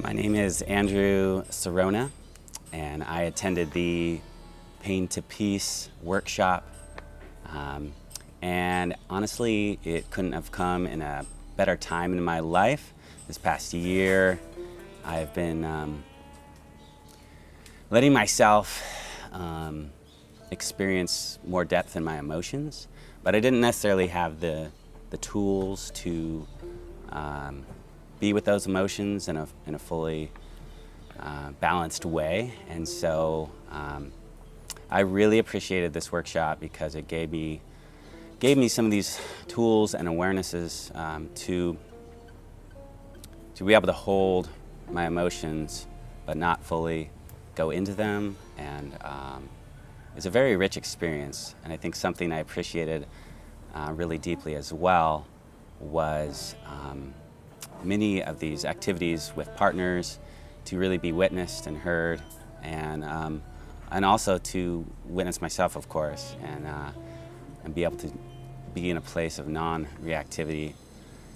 My name is Andrew Cerrona, and I attended the Pain to Peace workshop. And honestly, it couldn't have come in a better time in my life. This past year, I've been letting myself experience more depth in my emotions, but I didn't necessarily have the tools to be with those emotions in a fully balanced way. And so I really appreciated this workshop because it gave me some of these tools and awarenesses to be able to hold my emotions but not fully go into them. And it's a very rich experience. And I think something I appreciated really deeply as well was many of these activities with partners to really be witnessed and heard, and also to witness myself, of course, and be able to be in a place of non-reactivity.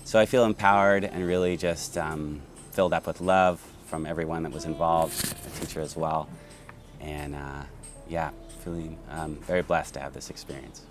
So I feel empowered and really just filled up with love from everyone that was involved, the teacher as well, and yeah, feeling very blessed to have this experience.